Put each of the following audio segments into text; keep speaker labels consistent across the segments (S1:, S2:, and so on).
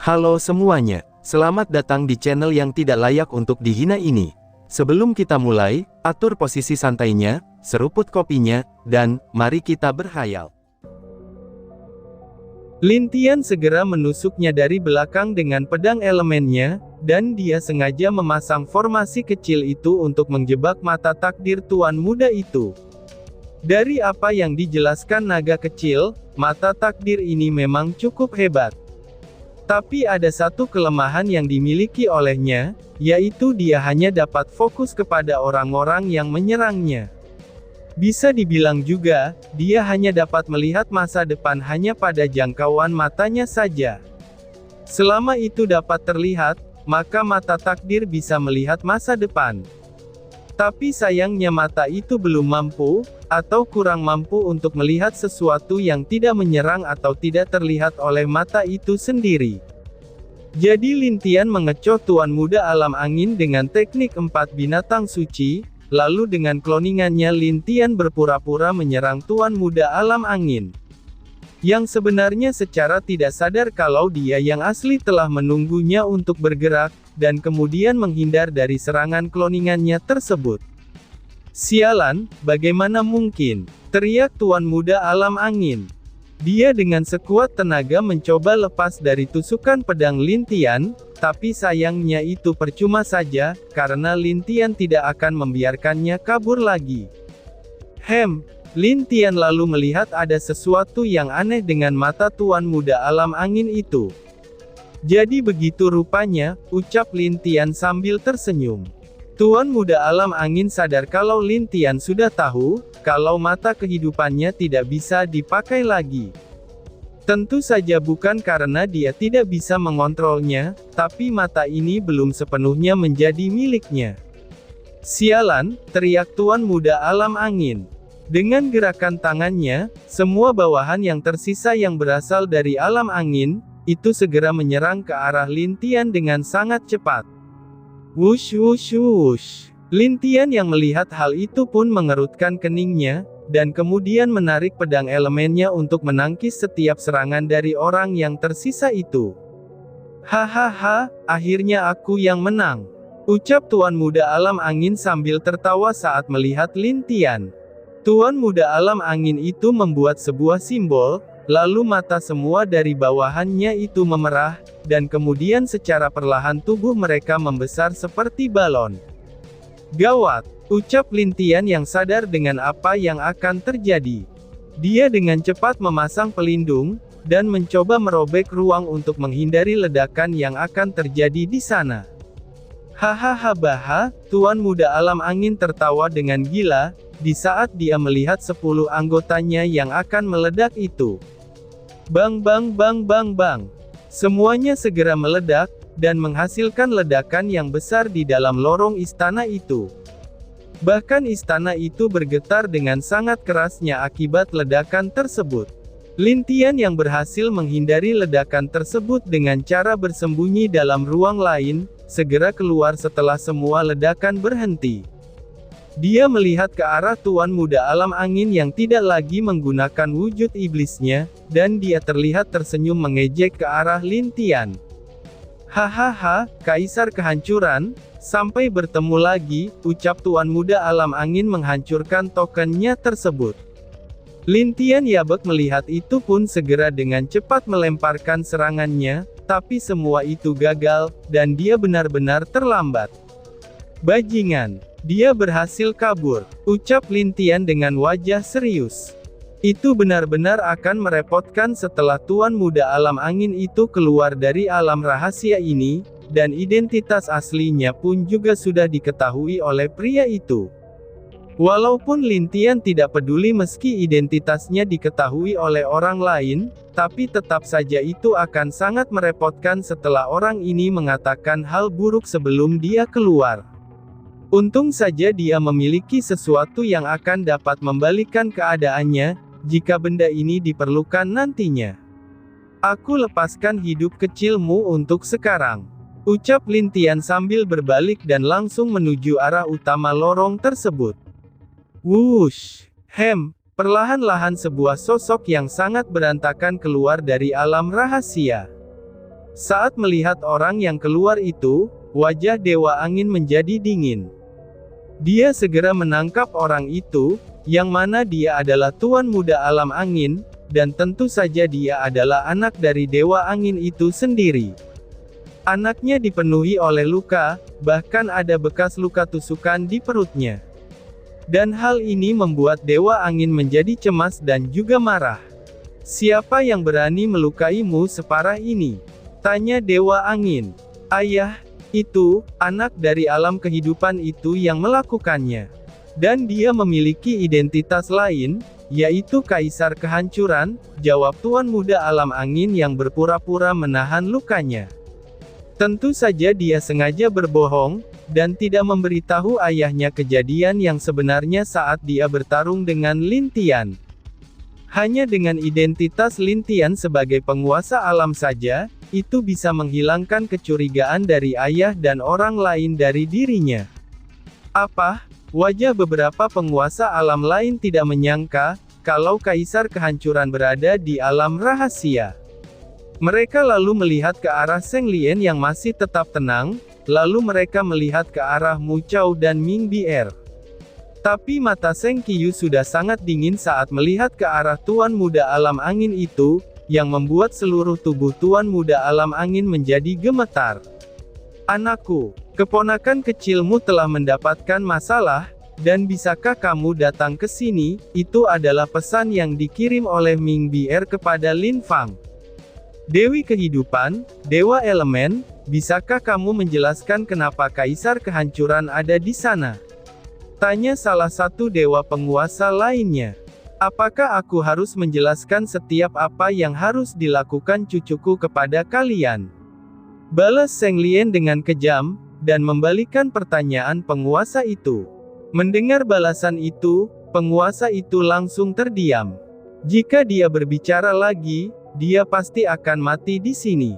S1: Halo semuanya, selamat datang di channel yang tidak layak untuk dihina ini. Sebelum kita mulai, atur posisi santainya, seruput kopinya, dan mari kita berkhayal.
S2: Lin Tian segera menusuknya dari belakang dengan pedang elemennya, dan dia sengaja memasang formasi kecil itu untuk menjebak mata takdir tuan muda itu. Dari apa yang dijelaskan naga kecil, mata takdir ini memang cukup hebat. Tapi ada satu kelemahan yang dimiliki olehnya, yaitu dia hanya dapat fokus kepada orang-orang yang menyerangnya. Bisa dibilang juga, dia hanya dapat melihat masa depan hanya pada jangkauan matanya saja. Selama itu dapat terlihat, maka mata takdir bisa melihat masa depan. Tapi sayangnya mata itu belum mampu, atau kurang mampu untuk melihat sesuatu yang tidak menyerang atau tidak terlihat oleh mata itu sendiri. Jadi Lin Tian mengecoh Tuan Muda Alam Angin dengan teknik 4 binatang suci, lalu dengan kloningannya Lin Tian berpura-pura menyerang Tuan Muda Alam Angin. Yang sebenarnya secara tidak sadar kalau dia yang asli telah menunggunya untuk bergerak, dan kemudian menghindar dari serangan kloningannya tersebut. "Sialan, bagaimana mungkin?" teriak Tuan Muda Alam Angin. Dia dengan sekuat tenaga mencoba lepas dari tusukan pedang Lin Tian, tapi sayangnya itu percuma saja, karena Lin Tian tidak akan membiarkannya kabur lagi. Lin Tian lalu melihat ada sesuatu yang aneh dengan mata Tuan Muda Alam Angin itu. "Jadi begitu rupanya," ucap Lin Tian sambil tersenyum. Tuan Muda Alam Angin sadar kalau Lin Tian sudah tahu, kalau mata kehidupannya tidak bisa dipakai lagi. Tentu saja bukan karena dia tidak bisa mengontrolnya, tapi mata ini belum sepenuhnya menjadi miliknya. "Sialan," teriak Tuan Muda Alam Angin. Dengan gerakan tangannya, semua bawahan yang tersisa yang berasal dari alam angin, itu segera menyerang ke arah Lin Tian dengan sangat cepat. Wush wush wush. Lin Tian yang melihat hal itu pun mengerutkan keningnya, dan kemudian menarik pedang elemennya untuk menangkis setiap serangan dari orang yang tersisa itu. "Hahaha, akhirnya aku yang menang," ucap Tuan Muda Alam Angin sambil tertawa saat melihat Lin Tian. Tuan Muda Alam Angin itu membuat sebuah simbol, lalu mata semua dari bawahannya itu memerah, dan kemudian secara perlahan tubuh mereka membesar seperti balon. "Gawat," ucap Lin Tian yang sadar dengan apa yang akan terjadi. Dia dengan cepat memasang pelindung, dan mencoba merobek ruang untuk menghindari ledakan yang akan terjadi di sana. "Hahaha," Tuan Muda Alam Angin tertawa dengan gila, di saat dia melihat 10 anggotanya yang akan meledak itu. Bang bang bang bang bang. Semuanya segera meledak, dan menghasilkan ledakan yang besar di dalam lorong istana itu. Bahkan istana itu bergetar dengan sangat kerasnya akibat ledakan tersebut. Lin Tian yang berhasil menghindari ledakan tersebut dengan cara bersembunyi dalam ruang lain, segera keluar setelah semua ledakan berhenti. Dia melihat ke arah Tuan Muda Alam Angin yang tidak lagi menggunakan wujud iblisnya, dan dia terlihat tersenyum mengejek ke arah Lin Tian. "Hahaha, Kaisar Kehancuran, sampai bertemu lagi," ucap Tuan Muda Alam Angin menghancurkan tokennya tersebut. Lin Tian Yabek melihat itu pun segera dengan cepat melemparkan serangannya, tapi semua itu gagal, dan dia benar-benar terlambat. "Bajingan, dia berhasil kabur," ucap Lin Tian dengan wajah serius. "Itu benar-benar akan merepotkan setelah Tuan Muda Alam Angin itu keluar dari alam rahasia ini, dan identitas aslinya pun juga sudah diketahui oleh pria itu." Walaupun Lin Tian tidak peduli meski identitasnya diketahui oleh orang lain, tapi tetap saja itu akan sangat merepotkan setelah orang ini mengatakan hal buruk sebelum dia keluar. Untung saja dia memiliki sesuatu yang akan dapat membalikkan keadaannya, jika benda ini diperlukan nantinya. "Aku lepaskan hidup kecilmu untuk sekarang," ucap Lin Tian sambil berbalik dan langsung menuju arah utama lorong tersebut. Wush! Perlahan-lahan sebuah sosok yang sangat berantakan keluar dari alam rahasia. Saat melihat orang yang keluar itu, wajah Dewa Angin menjadi dingin. Dia segera menangkap orang itu, yang mana dia adalah Tuan Muda Alam Angin, dan tentu saja dia adalah anak dari Dewa Angin itu sendiri. Anaknya dipenuhi oleh luka, bahkan ada bekas luka tusukan di perutnya. Dan hal ini membuat Dewa Angin menjadi cemas dan juga marah. "Siapa yang berani melukaimu separah ini?" tanya Dewa Angin. "Ayah, itu, anak dari alam kehidupan itu yang melakukannya. Dan dia memiliki identitas lain, yaitu Kaisar Kehancuran," jawab Tuan Muda Alam Angin yang berpura-pura menahan lukanya. Tentu saja dia sengaja berbohong, dan tidak memberitahu ayahnya kejadian yang sebenarnya saat dia bertarung dengan Lin Tian. Hanya dengan identitas Lin Tian sebagai penguasa alam saja, itu bisa menghilangkan kecurigaan dari ayah dan orang lain dari dirinya. Apa? Wajah beberapa penguasa alam lain tidak menyangka, kalau Kaisar Kehancuran berada di alam rahasia. Mereka lalu melihat ke arah Zheng Lian yang masih tetap tenang, lalu mereka melihat ke arah Mu Chao dan Ming Bier. Tapi mata Zheng Qiyu sudah sangat dingin saat melihat ke arah Tuan Muda Alam Angin itu, yang membuat seluruh tubuh Tuan Muda Alam Angin menjadi gemetar. "Anakku, keponakan kecilmu telah mendapatkan masalah, dan bisakah kamu datang ke sini?" Itu adalah pesan yang dikirim oleh Ming Bier kepada Lin Fang. "Dewi Kehidupan, Dewa Elemen, bisakah kamu menjelaskan kenapa Kaisar Kehancuran ada di sana?" tanya salah satu dewa penguasa lainnya. "Apakah aku harus menjelaskan setiap apa yang harus dilakukan cucuku kepada kalian?" balas Zheng Lian dengan kejam, dan membalikan pertanyaan penguasa itu. Mendengar balasan itu, penguasa itu langsung terdiam. Jika dia berbicara lagi, dia pasti akan mati di sini.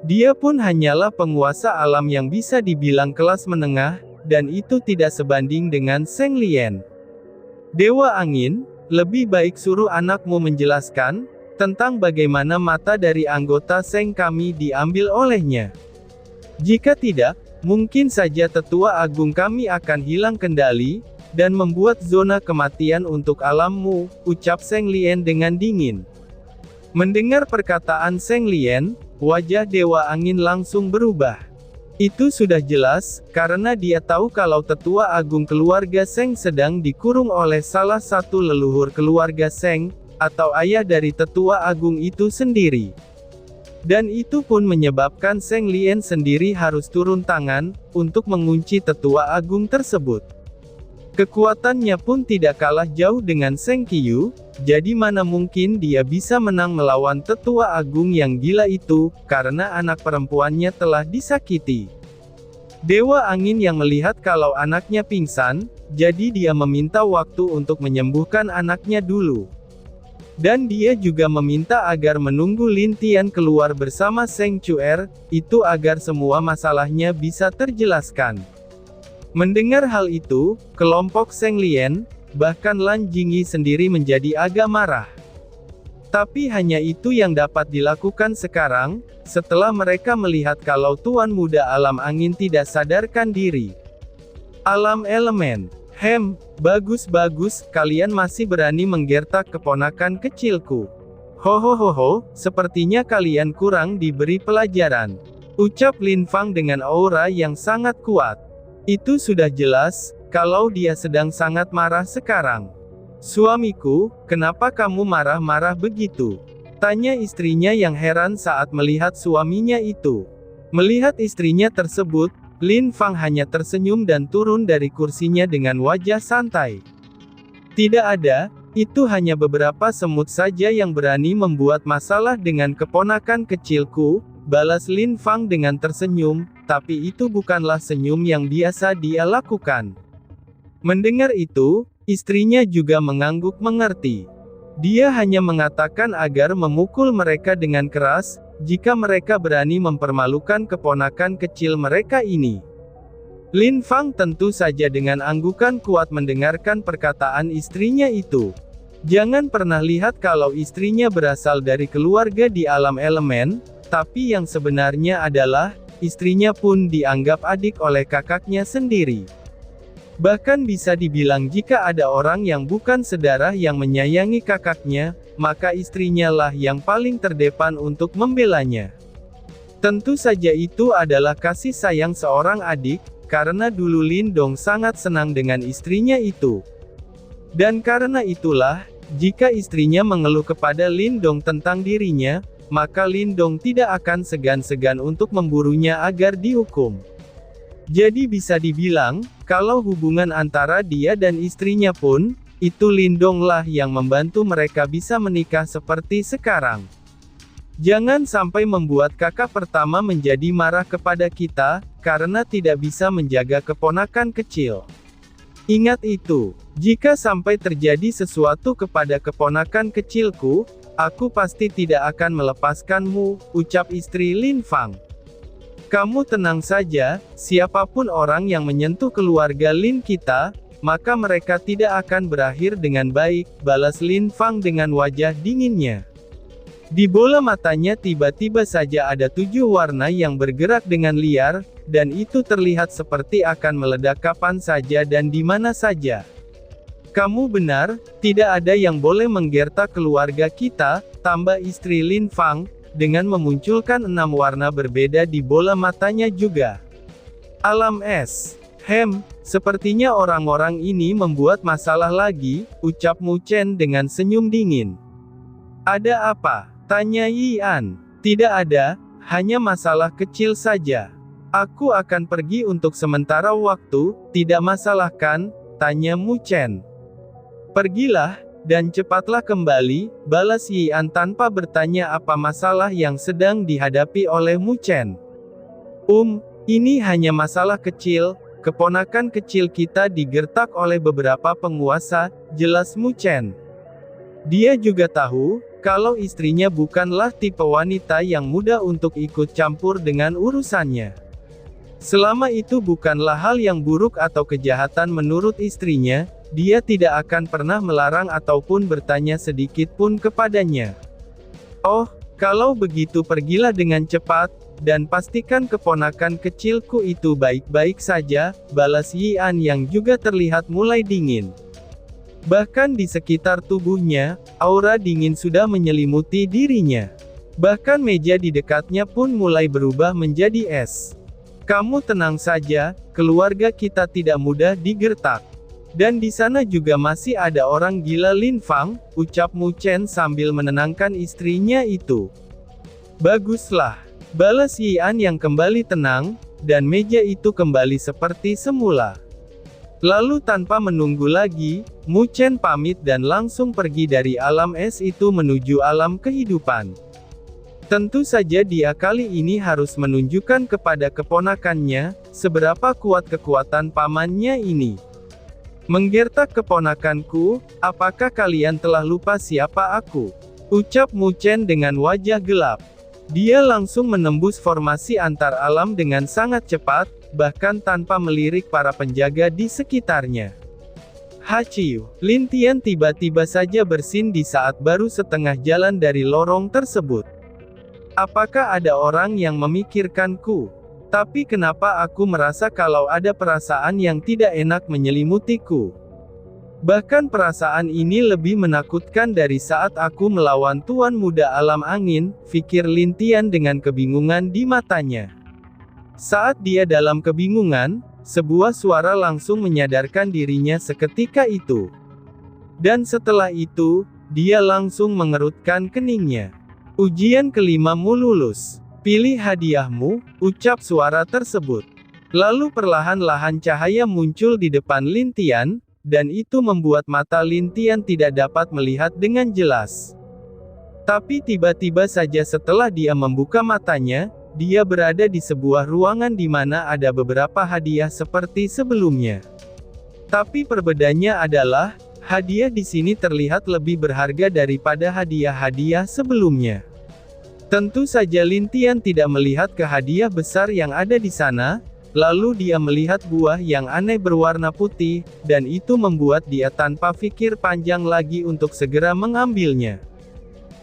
S2: Dia pun hanyalah penguasa alam yang bisa dibilang kelas menengah, dan itu tidak sebanding dengan Zheng Lian. "Dewa Angin, lebih baik suruh anakmu menjelaskan tentang bagaimana mata dari anggota Zheng kami diambil olehnya. Jika tidak, mungkin saja tetua agung kami akan hilang kendali, dan membuat zona kematian untuk alammu," ucap Zheng Lian dengan dingin. Mendengar perkataan Zheng Lian, wajah Dewa Angin langsung berubah. Itu sudah jelas, karena dia tahu kalau tetua agung keluarga Zheng sedang dikurung oleh salah satu leluhur keluarga Zheng, atau ayah dari tetua agung itu sendiri. Dan itu pun menyebabkan Zheng Lian sendiri harus turun tangan, untuk mengunci tetua agung tersebut. Kekuatannya pun tidak kalah jauh dengan Zheng Qiyu, jadi mana mungkin dia bisa menang melawan tetua agung yang gila itu, karena anak perempuannya telah disakiti. Dewa Angin yang melihat kalau anaknya pingsan, jadi dia meminta waktu untuk menyembuhkan anaknya dulu. Dan dia juga meminta agar menunggu Lin Tian keluar bersama Zheng Chuer, itu agar semua masalahnya bisa terjelaskan. Mendengar hal itu, kelompok Zheng Lian, bahkan Lan Jingyi sendiri menjadi agak marah. Tapi hanya itu yang dapat dilakukan sekarang, setelah mereka melihat kalau Tuan Muda Alam Angin tidak sadarkan diri. "Alam elemen, bagus-bagus, kalian masih berani menggertak keponakan kecilku. Hohohoho, sepertinya kalian kurang diberi pelajaran," ucap Lin Fang dengan aura yang sangat kuat. Itu sudah jelas, kalau dia sedang sangat marah sekarang. "Suamiku, kenapa kamu marah-marah begitu?" tanya istrinya yang heran saat melihat suaminya itu. Melihat istrinya tersebut, Lin Fang hanya tersenyum dan turun dari kursinya dengan wajah santai. "Tidak ada, itu hanya beberapa semut saja yang berani membuat masalah dengan keponakan kecilku," balas Lin Fang dengan tersenyum, tapi itu bukanlah senyum yang biasa dia lakukan. Mendengar itu, istrinya juga mengangguk mengerti. Dia hanya mengatakan agar memukul mereka dengan keras, jika mereka berani mempermalukan keponakan kecil mereka ini. Lin Fang tentu saja dengan anggukan kuat mendengarkan perkataan istrinya itu. Jangan pernah lihat kalau istrinya berasal dari keluarga di alam elemen, tapi yang sebenarnya adalah, istrinya pun dianggap adik oleh kakaknya sendiri. Bahkan bisa dibilang jika ada orang yang bukan sedarah yang menyayangi kakaknya, maka istrinya lah yang paling terdepan untuk membelanya. Tentu saja itu adalah kasih sayang seorang adik, karena dulu Lindong sangat senang dengan istrinya itu. Dan karena itulah, jika istrinya mengeluh kepada Lindong tentang dirinya, maka Lindong tidak akan segan-segan untuk memburunya agar dihukum. Jadi bisa dibilang, kalau hubungan antara dia dan istrinya pun, itu Lindong lah yang membantu mereka bisa menikah seperti sekarang. Jangan sampai membuat kakak pertama menjadi marah kepada kita, karena tidak bisa menjaga keponakan kecil. Ingat itu, jika sampai terjadi sesuatu kepada keponakan kecilku, aku pasti tidak akan melepaskanmu, ucap istri Lin Fang. Kamu tenang saja, siapapun orang yang menyentuh keluarga Lin kita, maka mereka tidak akan berakhir dengan baik, balas Lin Fang dengan wajah dinginnya. Di bola matanya tiba-tiba saja ada 7 warna yang bergerak dengan liar, dan itu terlihat seperti akan meledak kapan saja dan di mana saja. Kamu benar, tidak ada yang boleh menggertak keluarga kita, tambah istri Lin Fang, dengan memunculkan 6 warna berbeda di bola matanya juga. Alam es. Sepertinya orang-orang ini membuat masalah lagi, ucap Mu Chen dengan senyum dingin. Ada apa? Tanya Yian. Tidak ada, hanya masalah kecil saja. Aku akan pergi untuk sementara waktu, tidak masalah kan? Tanya Mu Chen. Pergilah, dan cepatlah kembali, balas Yian tanpa bertanya apa masalah yang sedang dihadapi oleh Mu Chen. Ini hanya masalah kecil, keponakan kecil kita digertak oleh beberapa penguasa, jelas Mu Chen. Dia juga tahu, kalau istrinya bukanlah tipe wanita yang mudah untuk ikut campur dengan urusannya. Selama itu bukanlah hal yang buruk atau kejahatan menurut istrinya, dia tidak akan pernah melarang ataupun bertanya sedikit pun kepadanya. Oh, kalau begitu pergilah dengan cepat, dan pastikan keponakan kecilku itu baik-baik saja, balas Yian yang juga terlihat mulai dingin. Bahkan di sekitar tubuhnya, aura dingin sudah menyelimuti dirinya. Bahkan meja di dekatnya pun mulai berubah menjadi es. Kamu tenang saja, keluarga kita tidak mudah digertak. Dan di sana juga masih ada orang gila Lin Fang, ucap Mu Chen sambil menenangkan istrinya itu. Baguslah, balas Yian yang kembali tenang, dan meja itu kembali seperti semula. Lalu tanpa menunggu lagi, Mu Chen pamit dan langsung pergi dari alam es itu menuju alam kehidupan. Tentu saja dia kali ini harus menunjukkan kepada keponakannya, seberapa kuat kekuatan pamannya ini. Menggertak keponakanku, apakah kalian telah lupa siapa aku? Ucap Mu Chen dengan wajah gelap. Dia langsung menembus formasi antar alam dengan sangat cepat, bahkan tanpa melirik para penjaga di sekitarnya. Hachiu, Lin Tian tiba-tiba saja bersin di saat baru setengah jalan dari lorong tersebut. Apakah ada orang yang memikirkanku? Tapi kenapa aku merasa kalau ada perasaan yang tidak enak menyelimutiku? Bahkan perasaan ini lebih menakutkan dari saat aku melawan Tuan Muda Alam Angin, pikir Lin Tian dengan kebingungan di matanya. Saat dia dalam kebingungan, sebuah suara langsung menyadarkan dirinya seketika itu. Dan setelah itu, dia langsung mengerutkan keningnya. Ujian kelimamu lulus. Pilih hadiahmu, ucap suara tersebut. Lalu perlahan-lahan cahaya muncul di depan Lin Tian, dan itu membuat mata Lin Tian tidak dapat melihat dengan jelas. Tapi tiba-tiba saja setelah dia membuka matanya, dia berada di sebuah ruangan di mana ada beberapa hadiah seperti sebelumnya. Tapi perbedaannya adalah, hadiah di sini terlihat lebih berharga daripada hadiah-hadiah sebelumnya. Tentu saja Lin Tian tidak melihat ke hadiah besar yang ada di sana, lalu dia melihat buah yang aneh berwarna putih, dan itu membuat dia tanpa pikir panjang lagi untuk segera mengambilnya.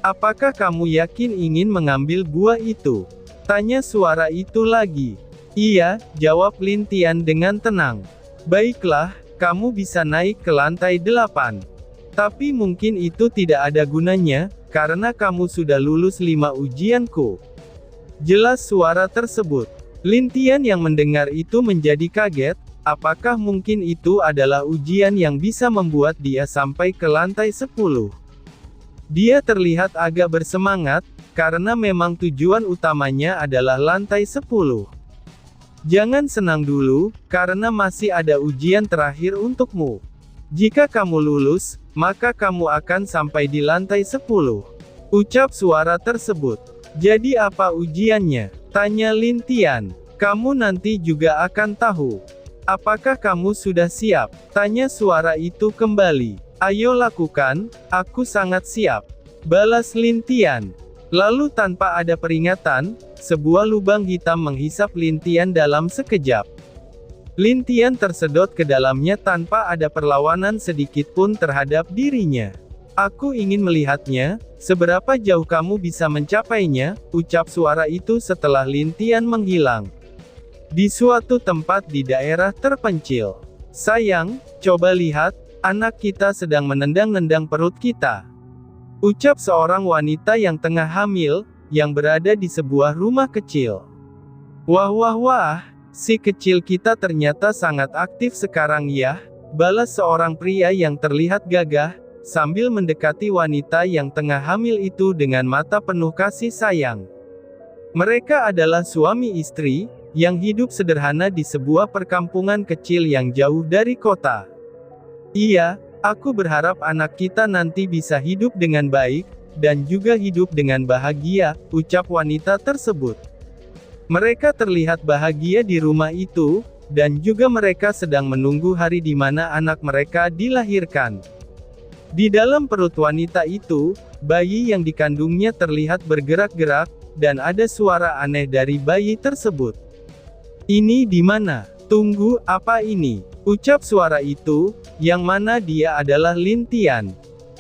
S2: Apakah kamu yakin ingin mengambil buah itu? Tanya suara itu lagi. Iya, jawab Lin Tian dengan tenang. Baiklah, kamu bisa naik ke lantai 8. Tapi mungkin itu tidak ada gunanya, karena kamu sudah lulus 5 ujianku. Jelas suara tersebut. Lin Tian yang mendengar itu menjadi kaget, apakah mungkin itu adalah ujian yang bisa membuat dia sampai ke lantai 10. Dia terlihat agak bersemangat, karena memang tujuan utamanya adalah lantai 10. Jangan senang dulu, karena masih ada ujian terakhir untukmu. Jika kamu lulus, maka kamu akan sampai di lantai 10. Ucap suara tersebut. Jadi apa ujiannya? Tanya Lin Tian. Kamu nanti juga akan tahu. Apakah kamu sudah siap? Tanya suara itu kembali. Ayo lakukan, aku sangat siap. Balas Lin Tian. Lalu tanpa ada peringatan, sebuah lubang hitam menghisap Lin Tian dalam sekejap. Lin Tian tersedot ke dalamnya tanpa ada perlawanan sedikit pun terhadap dirinya. Aku ingin melihatnya, seberapa jauh kamu bisa mencapainya, ucap suara itu setelah Lin Tian menghilang. Di suatu tempat di daerah terpencil. Sayang, coba lihat, anak kita sedang menendang-nendang perut kita. Ucap seorang wanita yang tengah hamil, yang berada di sebuah rumah kecil. Wah wah wah, si kecil kita ternyata sangat aktif sekarang ya, balas seorang pria yang terlihat gagah, sambil mendekati wanita yang tengah hamil itu dengan mata penuh kasih sayang. Mereka adalah suami istri, yang hidup sederhana di sebuah perkampungan kecil yang jauh dari kota. Iya, aku berharap anak kita nanti bisa hidup dengan baik, dan juga hidup dengan bahagia, ucap wanita tersebut. Mereka terlihat bahagia di rumah itu, dan juga mereka sedang menunggu hari di mana anak mereka dilahirkan. Di dalam perut wanita itu, bayi yang dikandungnya terlihat bergerak-gerak, dan ada suara aneh dari bayi tersebut. Ini di mana? Tunggu, apa ini? Ucap suara itu, yang mana dia adalah Lin Tian.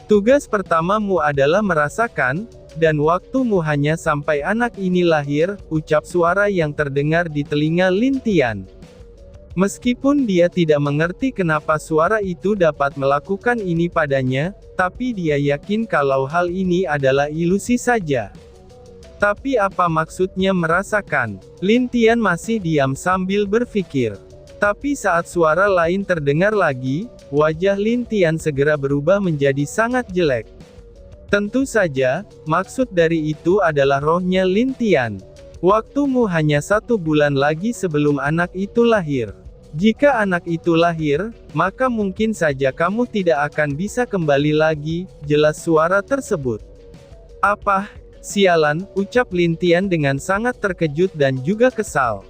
S2: Tugas pertamamu adalah merasakan, dan waktumu hanya sampai anak ini lahir, ucap suara yang terdengar di telinga Lin Tian. Meskipun dia tidak mengerti kenapa suara itu dapat melakukan ini padanya, tapi dia yakin kalau hal ini adalah ilusi saja. Tapi apa maksudnya merasakan? Lin Tian masih diam sambil berpikir. Tapi saat suara lain terdengar lagi, wajah Lin Tian segera berubah menjadi sangat jelek. Tentu saja, maksud dari itu adalah rohnya Lin Tian. Waktumu hanya 1 bulan lagi sebelum anak itu lahir. Jika anak itu lahir, maka mungkin saja kamu tidak akan bisa kembali lagi, jelas suara tersebut. Apa? Sialan, ucap Lin Tian dengan sangat terkejut dan juga kesal.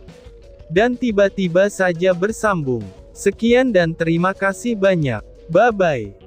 S2: Dan tiba-tiba saja bersambung. Sekian dan terima kasih banyak. Bye-bye.